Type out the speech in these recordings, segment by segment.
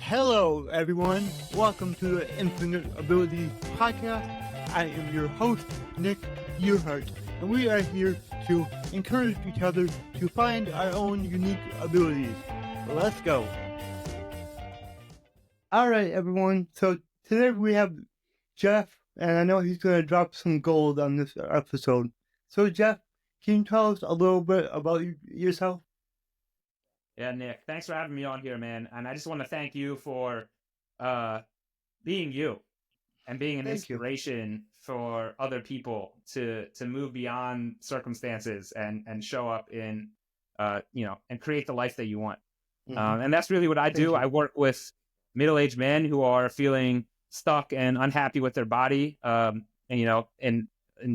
Hello, everyone. Welcome to the Infinite Abilities Podcast. I am your host, Nick Earhart, and we are here to encourage each other to find our own unique abilities. Let's go. All right, everyone. So today we have Jeff, and I know he's going to drop some gold on this episode. So, Jeff, can you tell us a little bit about yourself? Yeah, Nick, thanks for having me on here, man. And I just want to thank you for being you and being an inspiration for other people to move beyond circumstances and show up in, and create the life that you want. Mm-hmm. And that's really what I do. I work with middle-aged men who are feeling stuck and unhappy with their body, and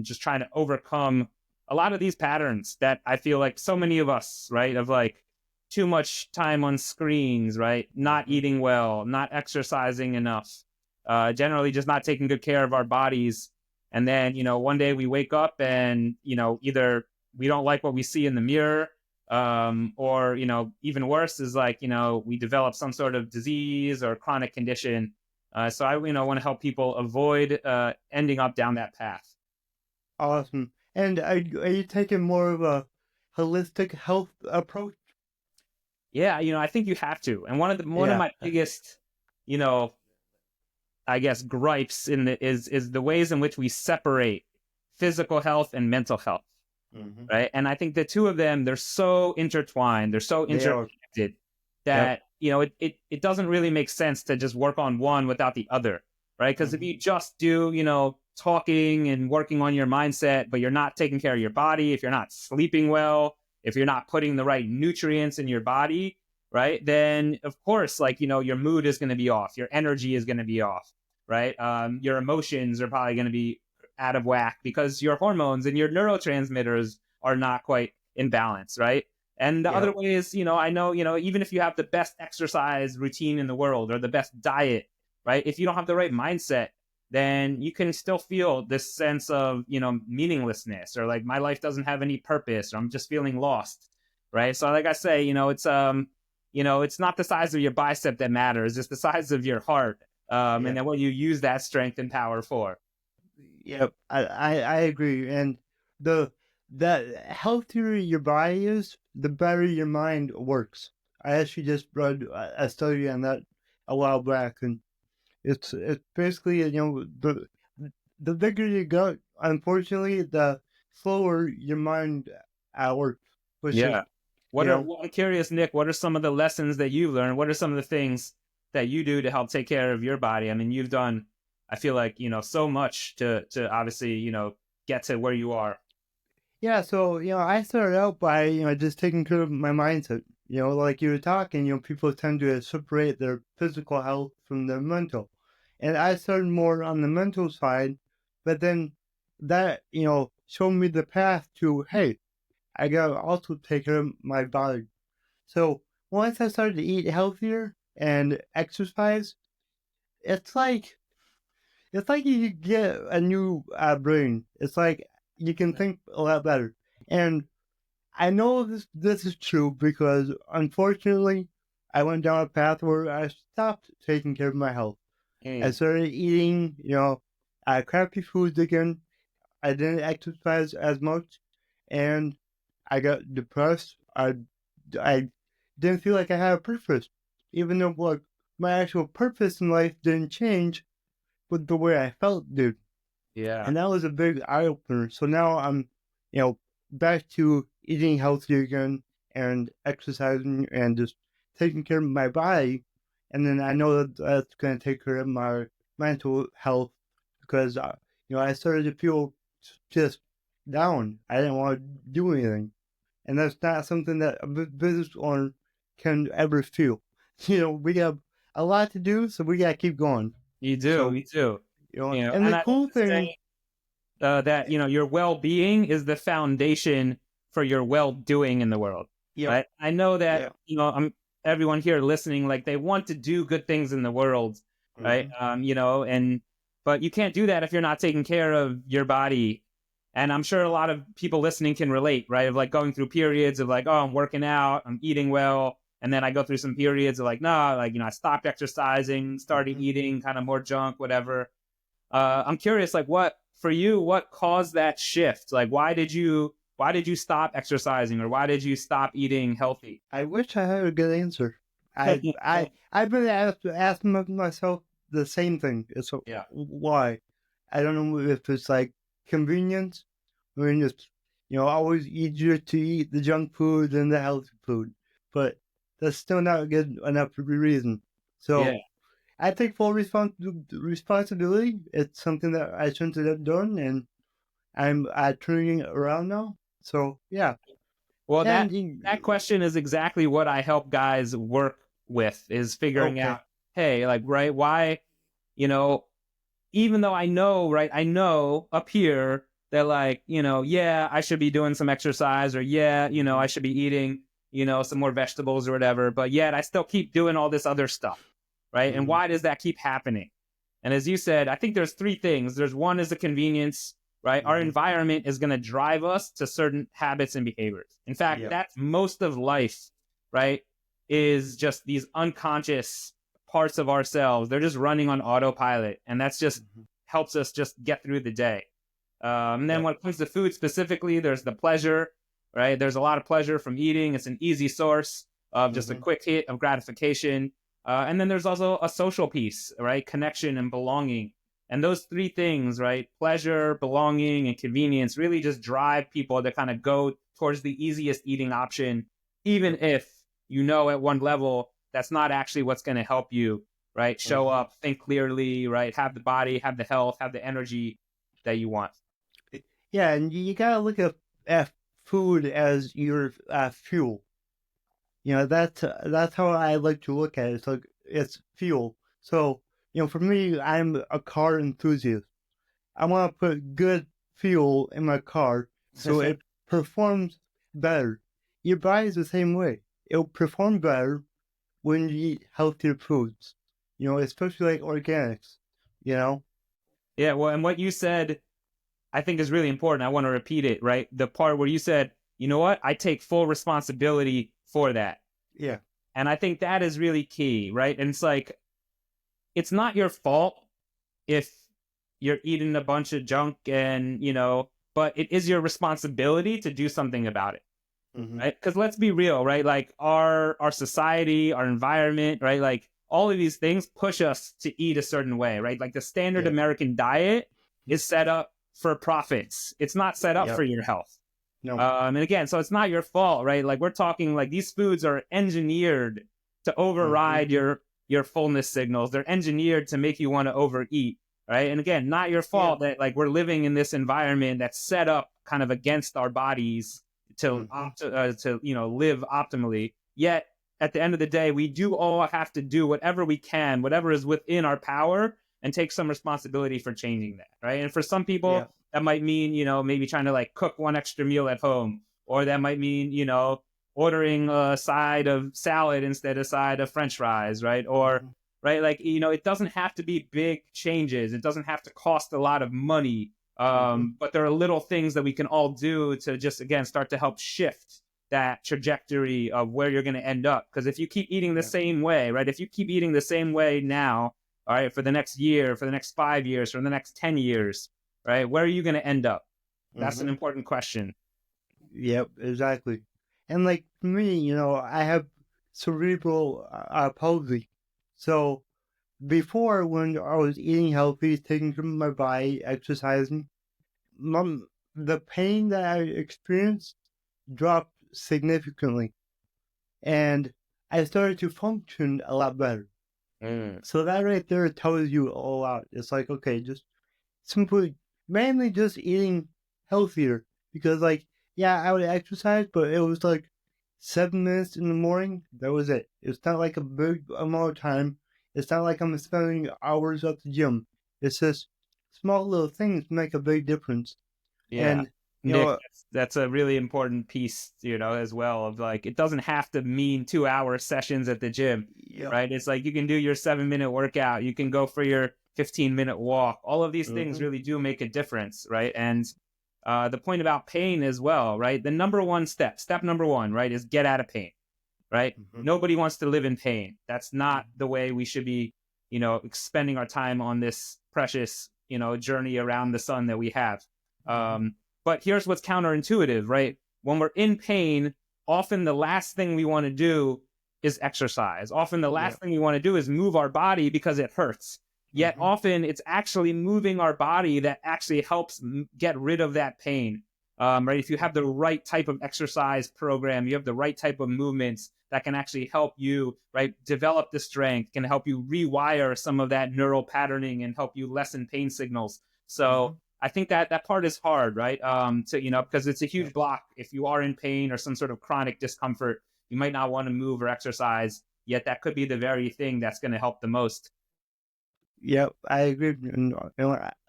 just trying to overcome a lot of these patterns that I feel like so many of us, right, of like, too much time on screens, right? Not eating well, not exercising enough, generally just not taking good care of our bodies. And then, one day we wake up and, either we don't like what we see in the mirror, or, even worse is like, we develop some sort of disease or chronic condition. So I, want to help people avoid ending up down that path. Awesome. And are you taking more of a holistic health approach? Yeah, I think you have to. And one of my biggest, I guess gripes is the ways in which we separate physical health and mental health. Mm-hmm. Right? And I think the two of them, they're so intertwined, they're so interconnected that, it doesn't really make sense to just work on one without the other, right? Because if you just do, talking and working on your mindset, but you're not taking care of your body, if you're not sleeping well, if you're not putting the right nutrients in your body, right, then of course, your mood is going to be off. Your energy is going to be off, right? Your emotions are probably going to be out of whack because your hormones and your neurotransmitters are not quite in balance, right? And the other way is, I know, even if you have the best exercise routine in the world or the best diet, right? If you don't have the right mindset, then you can still feel this sense of, meaninglessness or like my life doesn't have any purpose or I'm just feeling lost, right? So like I say, it's not the size of your bicep that matters, it's the size of your heart, and then what you use that strength and power for. Yep, I agree. And the healthier your body is, the better your mind works. I actually just read a study on that a while back, and it's basically, the bigger you go, unfortunately, the slower your mind works. I'm curious, Nick, what are some of the lessons that you've learned? What are some of the things that you do to help take care of your body? I mean, you've done, I feel like, so much to obviously, get to where you are. Yeah, so, I started out by, just taking care of my mindset. Like you were talking, people tend to separate their physical health from their mental. And I started more on the mental side, but then that, showed me the path to, hey, I gotta also take care of my body. So once I started to eat healthier and exercise, it's like you get a new brain. It's like you can think a lot better. And I know this is true because, unfortunately, I went down a path where I stopped taking care of my health. I started eating, crappy foods again. I didn't exercise as much, and I got depressed. I didn't feel like I had a purpose, even though my actual purpose in life didn't change, but the way I felt did. Yeah. And that was a big eye opener. So now I'm, back to eating healthy again and exercising and just taking care of my body. And then I know that's going to take care of my mental health because, I started to feel just down. I didn't want to do anything. And that's not something that a business owner can ever feel. We have a lot to do, so we got to keep going. You do. And the cool thing... that your well-being is the foundation for your well-doing in the world. Right? I know that everyone here listening, like they want to do good things in the world, right? But you can't do that if you're not taking care of your body. And I'm sure a lot of people listening can relate, right? Of like going through periods of like, oh, I'm working out, I'm eating well, And then I go through some periods of like, no, like, I stopped exercising, started Mhm. eating kind of more junk, whatever. I'm curious, like, what for you, what caused that shift? Like, why did you stop exercising, or why did you stop eating healthy? I wish I had a good answer. I've been asking myself the same thing. It's Yeah. why. I don't know if it's like convenience, or it's always easier to eat the junk food than the healthy food, but that's still not good enough reason. Yeah. So I take full responsibility. It's something that I shouldn't have done, and I'm turning it around now. So yeah, Well, and that question is exactly what I help guys work with, is figuring okay. out, hey, like, right, why, you know, even though I know, right, I know up here that, like, yeah, I should be doing some exercise, or yeah, I should be eating, some more vegetables or whatever, but yet I still keep doing all this other stuff, right? And Mhm. why does that keep happening? And as you said, I think there's three things. There's one is the convenience, right? Our Mhm. environment is going to drive us to certain habits and behaviors. In fact, Yep. that's most of life, right? Is just these unconscious parts of ourselves. They're just running on autopilot. And that's just Mhm. helps us just get through the day. And then Yep. when it comes to food specifically, there's the pleasure, right? There's a lot of pleasure from eating. It's an easy source of just a Mhm. quick hit of gratification. And then there's also a social piece, right? Connection and belonging. And those three things, right? Pleasure, belonging, and convenience really just drive people to kind of go towards the easiest eating option, even Yep. if at one level that's not actually what's going to help you, right? Show Mhm. up, think clearly, right? Have the body, have the health, have the energy that you want. Yeah, and you gotta look at food as your fuel. That's how I like to look at it. It's like it's fuel. So for me, I'm a car enthusiast. I want to put good fuel in my car so it performs better. Your body's the same way. It'll perform better when you eat healthier foods. Especially like organics. You know. Yeah, well, and what you said, I think is really important. I want to repeat it, right? The part where you said, you know what? I take full responsibility for that. Yeah. And I think that is really key, right? And it's like, it's not your fault if you're eating a bunch of junk, and, but it is your responsibility to do something about it, Mhm. right? Because let's be real, right? Like our society, our environment, right? Like all of these things push us to eat a certain way, right? Like the standard Yep. American diet is set up for profits. It's not set up for Yep. your health. No. And again, so it's not your fault, right? Like we're talking like these foods are engineered to Mhm. override your fullness signals. They're engineered to make you want to overeat, right? And again, not your Yeah. fault that like we're living in this environment that's set up kind of against our bodies Mhm. to live optimally. Yet at the end of the day, we do all have to do whatever we can, whatever is within our power, and take some responsibility for changing that, right? And for some Yeah. people, that might mean, maybe trying to like cook one extra meal at home, or that might mean, ordering a side of salad instead of a side of French fries, right? Or, Mhm. right, like, it doesn't have to be big changes. It doesn't have to cost a lot of money. Mhm. But there are little things that we can all do to just, again, start to help shift that trajectory of where you're going to end up. Because if you keep eating the Yeah. same way, right? If you keep eating the same way now, all right, for the next year, for the next 5 years, for the next 10 years, right? Where are you going to end up? That's an Mhm. important question. Yep. Exactly. And like for me, I have cerebral palsy. So before, when I was eating healthy, taking care of my body, exercising, the pain that I experienced dropped significantly, and I started to function a lot better. Mm. So that right there tells you a lot. It's like, okay, just simply, mainly just eating healthier. Because, like, yeah, I would exercise, but it was like 7 minutes in the morning. That was it. It's not like a big amount of time. It's not like I'm spending hours at the gym. It's just small little things make a big difference. Yeah. And, you Nick, know, that's a really important piece, as well, of like, it doesn't have to mean 2 hour sessions at the gym, yep. right? It's like you can do your 7 minute workout, you can go for your 15-minute walk. All of these things Mm-hmm. really do make a difference, right? And the point about pain as well, right? The number one step number one, right, is get out of pain, right? Nobody wants to live in pain. That's not the way we should be, expending our time on this precious, journey around the sun that we have. But here's what's counterintuitive, right? When we're in pain, often the last thing we want to do is exercise. Often the last thing we want to do is move our body because it hurts. Yet often it's actually moving our body that actually helps get rid of that pain. Right? If you have the right type of exercise program, you have the right type of movements that can actually help you, right, develop the strength, can help you rewire some of that neural patterning and help you lessen pain signals. So I think that part is hard, right? Because it's a huge block. If you are in pain or some sort of chronic discomfort, you might not want to move or exercise, yet that could be the very thing that's going to help the most. Yep, I agree. And,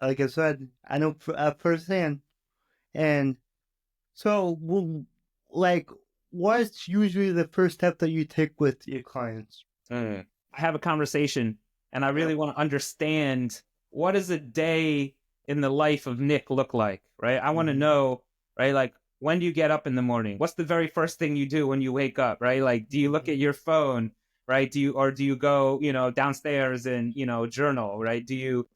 like I said, I know firsthand. And so, like, what's usually the first step that you take with your clients? I have a conversation, and I really want to understand, what does a day in the life of Nick look like, right? I want to know, right? Like, when do you get up in the morning? What's the very first thing you do when you wake up, right? Like, do you look at your phone, right? Do you go, downstairs and, journal, right? Do you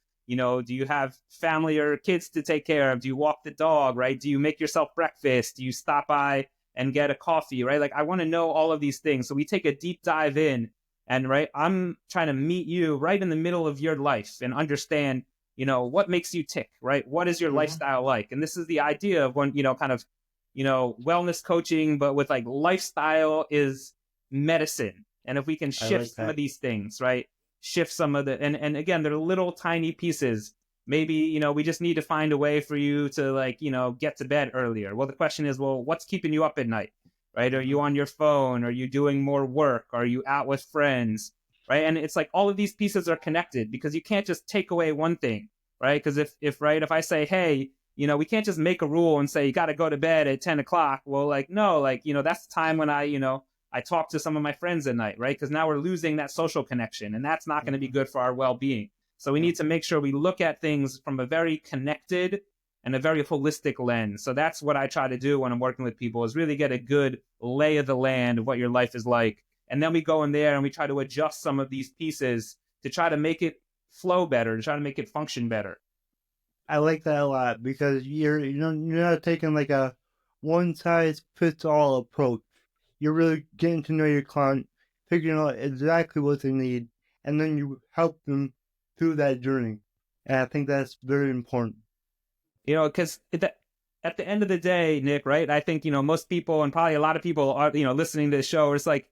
have family or kids to take care of? Do you walk the dog, right? Do you make yourself breakfast? Do you stop by and get a coffee, right? Like, I want to know all of these things. So we take a deep dive in, and right, I'm trying to meet you right in the middle of your life and understand, what makes you tick, right? What is your lifestyle like? And this is the idea of when, kind of, wellness coaching, but with like lifestyle is medicine. And if we can shift some of these things, right? Shift some of the, and again, they're little tiny pieces. Maybe, we just need to find a way for you to like, get to bed earlier. Well, the question is, well, what's keeping you up at night, right? Are you on your phone? Are you doing more work? Are you out with friends, right? And it's like all of these pieces are connected, because you can't just take away one thing, right? Because if I say, hey, we can't just make a rule and say you got to go to bed at 10 o'clock. Well, like, no, like, that's the time when I talk to some of my friends at night, right? Because now we're losing that social connection, and that's not going to be good for our well-being. So we need to make sure we look at things from a very connected and a very holistic lens. So that's what I try to do when I'm working with people, is really get a good lay of the land of what your life is like. And then we go in there and we try to adjust some of these pieces to try to make it flow better, to try to make it function better. I like that a lot, because you're not taking like a one size fits all approach. You're really getting to know your client, figuring out exactly what they need, and then you help them through that journey. And I think that's very important. Because at the end of the day, Nick, right? I think, most people, and probably a lot of people are, listening to the show, it's like,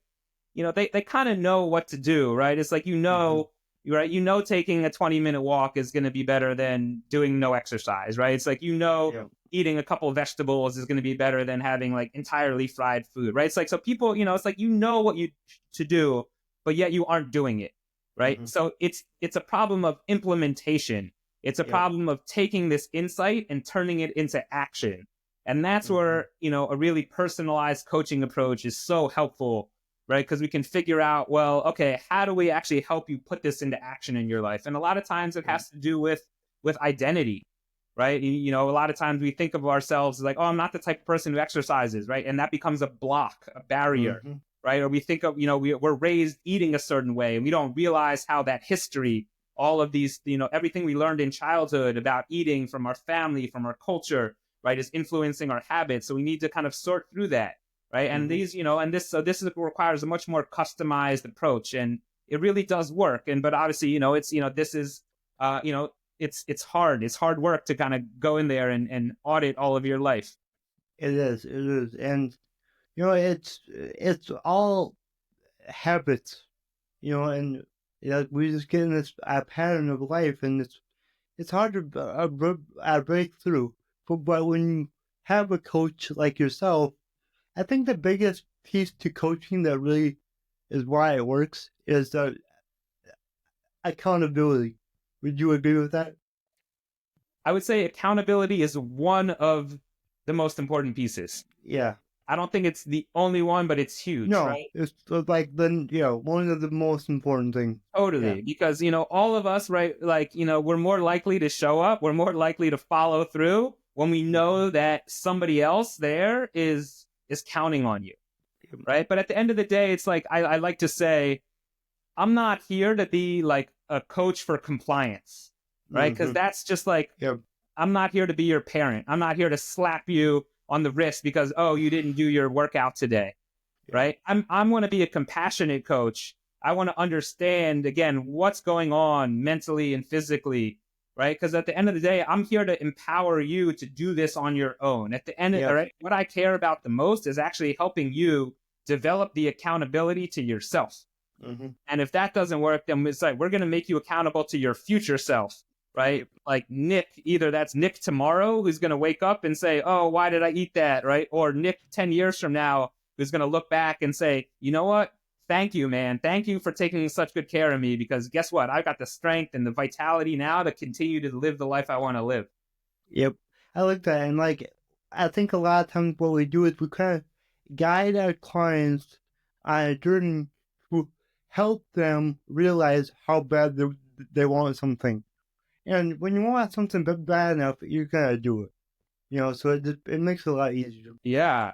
they kind of know what to do, right? It's like, right? Taking a 20-minute walk is going to be better than doing no exercise, right? It's like, eating a couple of vegetables is going to be better than having like entirely fried food, right? It's like, so people, it's like, what you to do, but yet you aren't doing it, right? So it's a problem of implementation. It's a problem of taking this insight and turning it into action. And that's where, a really personalized coaching approach is so helpful, right? Because we can figure out, well, okay, how do we actually help you put this into action in your life? And a lot of times it has to do with identity, right? A lot of times we think of ourselves as like, oh, I'm not the type of person who exercises, right? And that becomes a block, a barrier, right? Or we think of, we're raised eating a certain way, and we don't realize how that history, all of these, everything we learned in childhood about eating from our family, from our culture, right, is influencing our habits. So we need to kind of sort through that. Right. And these, so this requires a much more customized approach, and it really does work. But obviously, this is, it's hard. It's hard work to kind of go in there and audit all of your life. It is. And, it's all habits, and we just get in this pattern of life, and it's hard to break through. But when you have a coach like yourself, I think the biggest piece to coaching that really is why it works is the accountability. Would you agree with that? I would say accountability is one of the most important pieces. Yeah. I don't think it's the only one, but it's huge. No, right? It's like one of the most important things. Totally. Yeah. Because, all of us, right, like, we're more likely to show up. We're more likely to follow through when we know that somebody else there is counting on you. right? But at the end of the day, it's like I like to say, I'm not here to be like a coach for compliance, right? Because that's just like, I'm not here to be your parent. I'm not here to slap you on the wrist because, oh, you didn't do your workout today, right? I'm going to be a compassionate coach. I want to understand, again, what's going on mentally and physically, right? Because at the end of the day, I'm here to empower you to do this on your own. At the end, all right, what I care about the most is actually helping you develop the accountability to yourself. And if that doesn't work, then it's like, we're going to make you accountable to your future self, right? Like Nick, either that's Nick tomorrow who's going to wake up and say, oh, why did I eat that, right? Or Nick 10 years from now who's going to look back and say, you know what? Thank you, man. Thank you for taking such good care of me, because guess what? I've got the strength and the vitality now to continue to live the life I want to live. Yep. I like that. And like, I think a lot of times what we do is we kind of guide our clients on a journey to help them realize how bad they want something. And when you want something bad enough, you're going to do it. You know, so it makes it a lot easier. Yeah.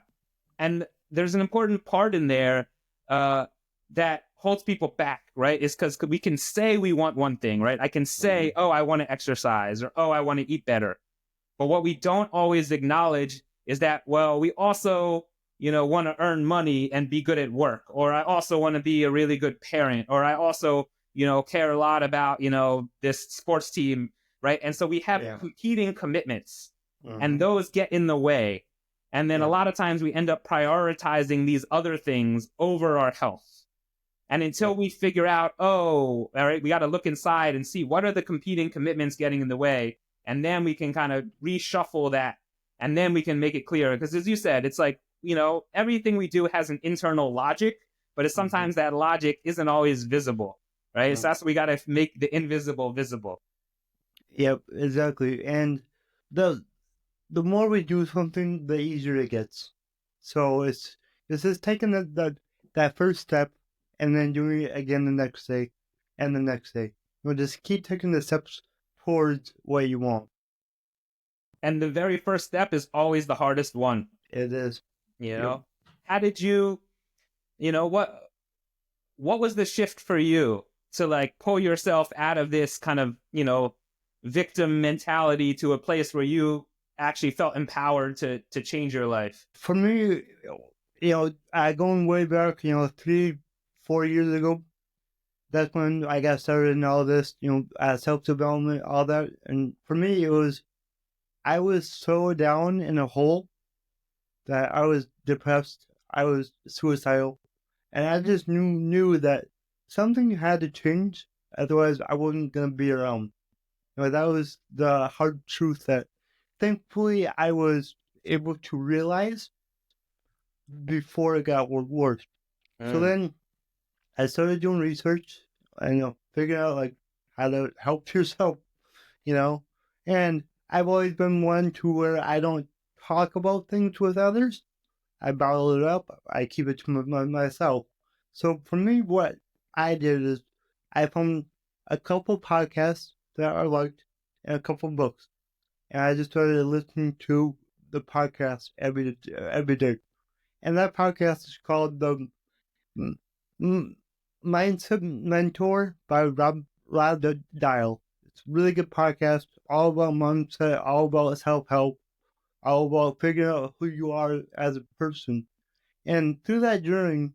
And there's an important part in there that holds people back, right? Is because we can say we want one thing, right? I can say, oh, I want to exercise, or oh, I want to eat better. But what we don't always acknowledge is that, well, we also, want to earn money and be good at work, or I also want to be a really good parent, or I also, care a lot about, this sports team, right? And so we have competing commitments, and those get in the way. And then a lot of times we end up prioritizing these other things over our health. And until we figure out, oh, all right, we got to look inside and see what are the competing commitments getting in the way. And then we can kind of reshuffle that. And then we can make it clear. Because as you said, it's like, everything we do has an internal logic, but it's sometimes that logic isn't always visible, right? So that's what we got to make the invisible visible. Yep, exactly. And the more we do something, the easier it gets. So it's just taking that first step and then doing it again the next day and the next day. Just keep taking the steps towards what you want. And the very first step is always the hardest one. It is. How did you, what was the shift for you to like pull yourself out of this kind of, victim mentality to a place where you actually felt empowered to change your life? For me, going way back, 3-4 years ago, that's when I got started in all this, self-development, all that. And for me, I was so down in a hole that I was depressed. I was suicidal. And I just knew that something had to change. Otherwise, I wasn't going to be around. That was the hard truth that thankfully I was able to realize before it got worse. So then I started doing research and figuring out like how to help yourself, and I've always been one to where I don't talk about things with others. I bottle it up. I keep it to myself. So for me, what I did is I found a couple podcasts that I liked and a couple books, and I just started listening to the podcast every day. And that podcast is called the Mindset Mentor by Rob Dial. It's a really good podcast, all about mindset, all about self-help, all about figuring out who you are as a person. And through that journey,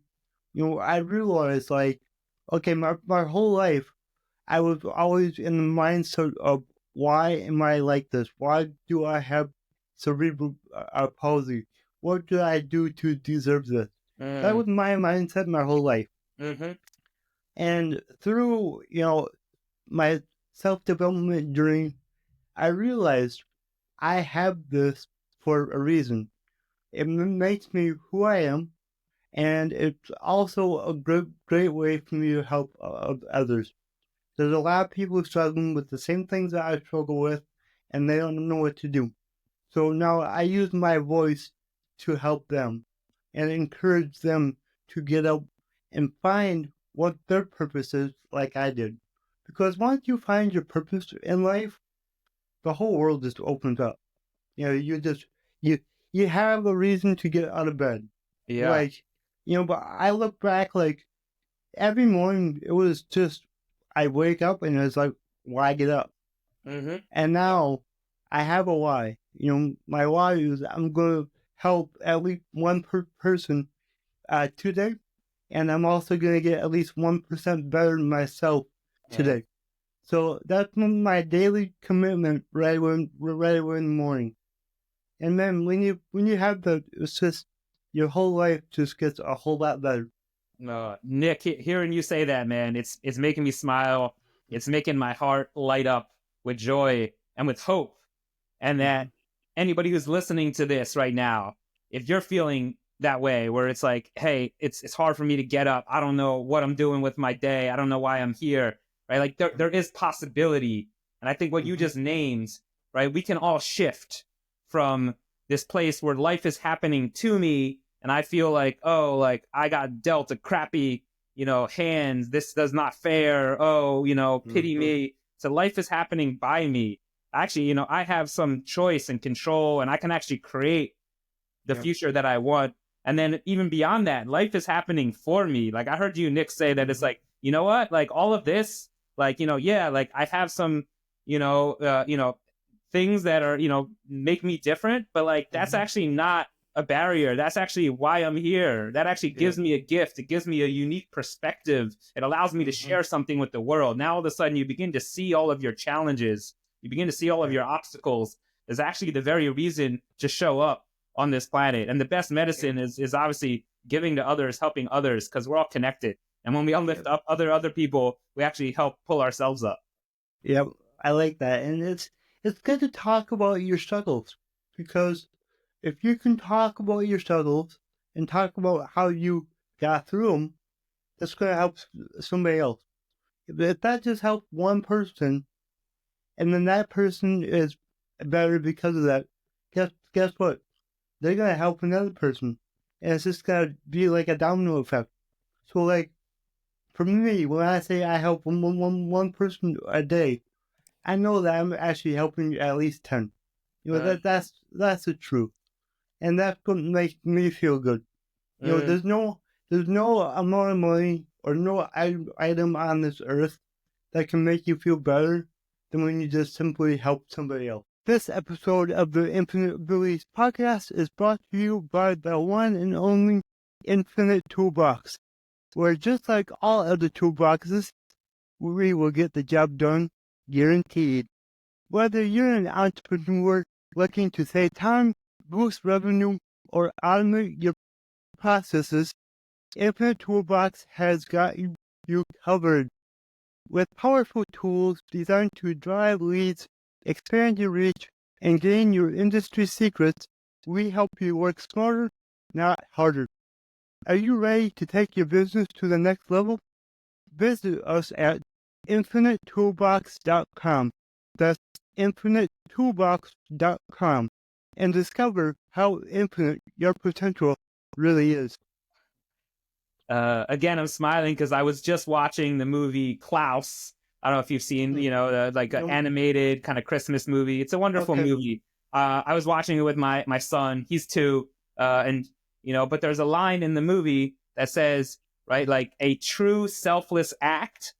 I realized like, okay, my whole life, I was always in the mindset of why am I like this? Why do I have cerebral palsy? What do I do to deserve this? That was my mindset my whole life. And through, my self-development journey, I realized I have this for a reason. It makes me who I am, and it's also a great way for me to help others. There's a lot of people struggling with the same things that I struggle with, and they don't know what to do. So now I use my voice to help them and encourage them to get up and find what their purpose is like I did. Because once you find your purpose in life, the whole world just opens up. You have a reason to get out of bed. Yeah. Like But I look back, like, every morning, it was just, I wake up and it's like, why get up? Mm-hmm. And now I have a why. My why is I'm going to help at least one person today, and I'm also going to get at least 1% better than myself today. So that's my daily commitment right in the morning. And then when you have that, it's just your whole life just gets a whole lot better. Nick, hearing you say that, man, it's making me smile. It's making my heart light up with joy and with hope. And that anybody who's listening to this right now, if you're feeling that way, where it's like, hey, it's hard for me to get up. I don't know what I'm doing with my day. I don't know why I'm here. Right? Like there is possibility. And I think what you just named, right, we can all shift from this place where life is happening to me and I feel like, oh, like I got dealt a crappy, hands. This does not fair. Oh, pity me. So life is happening by me. Actually, I have some choice and control and I can actually create the future that I want. And then even beyond that, life is happening for me. Like I heard you, Nick, say that it's like, you know what? Like all of this, like, yeah, like I have some, things that are, make me different, but like that's actually not a barrier. That's actually why I'm here. That actually gives me a gift. It gives me a unique perspective. It allows me to share something with the world. Now all of a sudden you begin to see all of your challenges. You begin to see all of your obstacles is actually the very reason to show up on this planet. And the best medicine is obviously giving to others, helping others, because we're all connected. And when we uplift up other people, we actually help pull ourselves up. Yep, I like that. And it's good to talk about your struggles, because if you can talk about your struggles and talk about how you got through them, that's going to help somebody else. If that just helps one person, and then that person is better because of that, guess what? They're going to help another person. And it's just going to be like a domino effect. So, like, for me, when I say I help one person a day, I know that I'm actually helping at least 10. That's the truth. And that's what makes me feel good. There's no amount of money or no item on this earth that can make you feel better than when you just simply help somebody else. This episode of the Infinite Abilities podcast is brought to you by the one and only Infinite Toolbox, where just like all other toolboxes, we will get the job done, guaranteed. Whether you're an entrepreneur looking to save time, boost revenue, or automate your processes, Infinite Toolbox has got you covered. With powerful tools designed to drive leads, expand your reach, and gain your industry secrets, we help you work smarter, not harder. Are you ready to take your business to the next level? Visit us at infinitetoolbox.com. That's infinitetoolbox.com, and discover how infinite your potential really is. Again, I'm smiling because I was just watching the movie Klaus. I don't know if you've seen, like an animated kind of Christmas movie. It's a wonderful movie. I was watching it with my son. He's 2, and but there's a line in the movie that says, right, like a true selfless act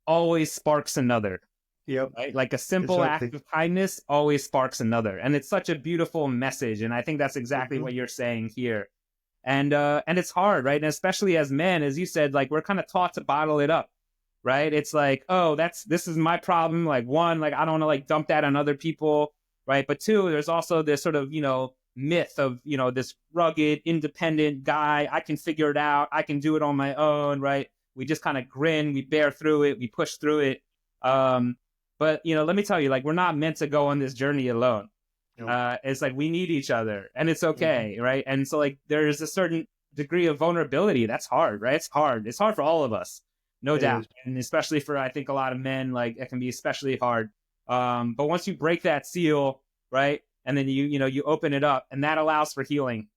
always sparks another. Yep. Right? Like a simple act of kindness always sparks another, and it's such a beautiful message. And I think that's exactly what you're saying here. And it's hard, right? And especially as men, as you said, like we're kind of taught to bottle it up, right? It's like, oh, this is my problem. Like, one, like I don't want to like dump that on other people, right? But 2, there's also this sort of myth of this rugged, independent guy. I can figure it out. I can do it on my own, right? We just kind of grin, we bear through it, we push through it. But let me tell you, like we're not meant to go on this journey alone. It's like we need each other, and it's okay, right? And so like there's a certain degree of vulnerability that's hard, right? It's hard for all of us, no doubt, and especially for I think a lot of men, like it can be especially hard. But once you break that seal, right, and then you open it up, and that allows for healing.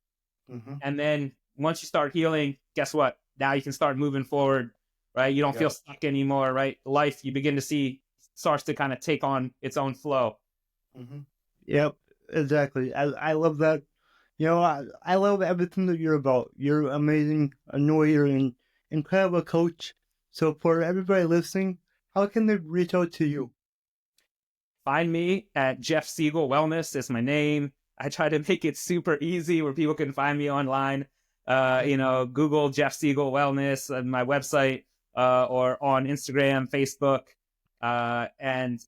And then once you start healing, guess what? Now you can start moving forward, right? You don't feel stuck anymore, right? Life, you begin to see, starts to kind of take on its own flow. Yep. Exactly. I love that. You know, I love everything that you're about. You're amazing. I know you're an incredible coach. So for everybody listening, how can they reach out to you? Find me at Jeff Siegel Wellness is my name. I try to make it super easy where people can find me online. Google Jeff Siegel Wellness on my website, or on Instagram, Facebook. And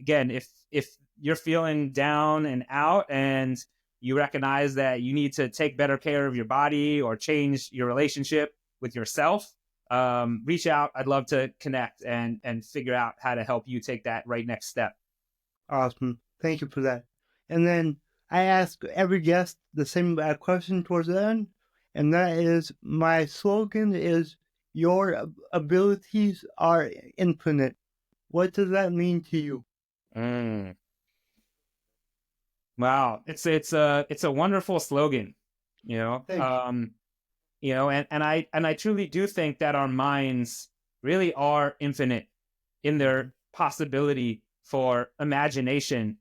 again, if you're feeling down and out and you recognize that you need to take better care of your body or change your relationship with yourself, reach out. I'd love to connect and figure out how to help you take that right next step. Awesome. Thank you for that. And then I ask every guest the same question towards the end, and that is, my slogan is, your abilities are infinite. What does that mean to you? Wow, it's a wonderful slogan, and I truly do think that our minds really are infinite in their possibility for imagination,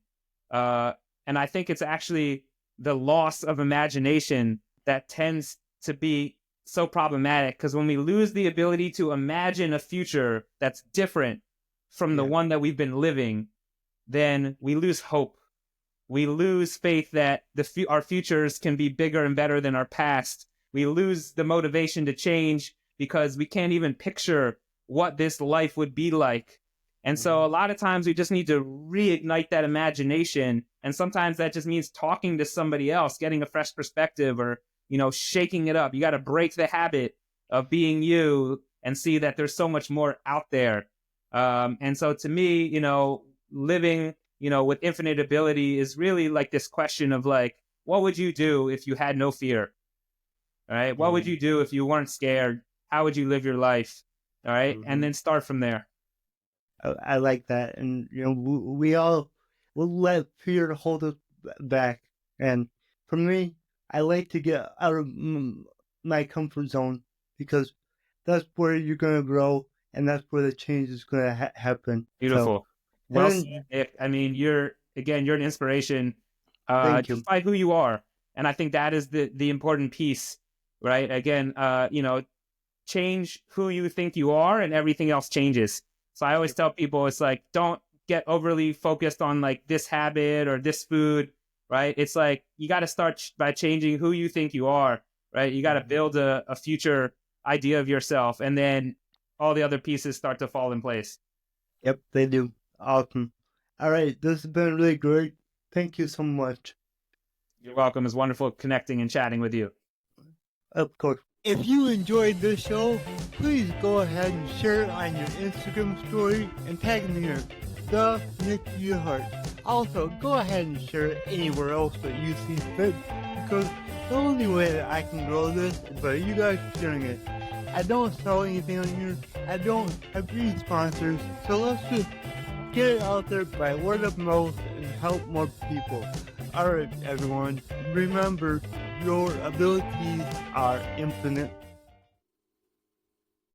and I think it's actually the loss of imagination that tends to be so problematic, because when we lose the ability to imagine a future that's different from the one that we've been living, then we lose hope. We lose faith that our futures can be bigger and better than our past. We lose the motivation to change because we can't even picture what this life would be like. And so a lot of times we just need to reignite that imagination. And sometimes that just means talking to somebody else, getting a fresh perspective, or, shaking it up. You got to break the habit of being you and see that there's so much more out there. And so to me, living, with infinite ability is really like this question of like, what would you do if you had no fear? All right. What would you do if you weren't scared? How would you live your life? All right. And then start from there. I like that. And, we all will let fear hold us back. And for me, I like to get out of my comfort zone, because that's where you're going to grow, and that's where the change is going to happen. Beautiful. Well said, Nick. I mean, you're an inspiration, just by who you are. And I think that is the important piece, right? Again, change who you think you are and everything else changes. So I always tell people, it's like, don't get overly focused on like this habit or this food, right? It's like, you got to start by changing who you think you are, right? You got to build a future idea of yourself, and then all the other pieces start to fall in place. Yep, they do. Awesome. All right, this has been really great. Thank you so much. You're welcome. It's wonderful connecting and chatting with you. Of course. If you enjoyed this show, please go ahead and share it on your Instagram story and tag me here, the Nick Hart. Also, go ahead and share it anywhere else that you see fit, because the only way that I can grow this is by you guys sharing it. I don't sell anything on here. I don't have any sponsors, so let's just get it out there by word of mouth and help more people. Alright, everyone, remember, your abilities are infinite.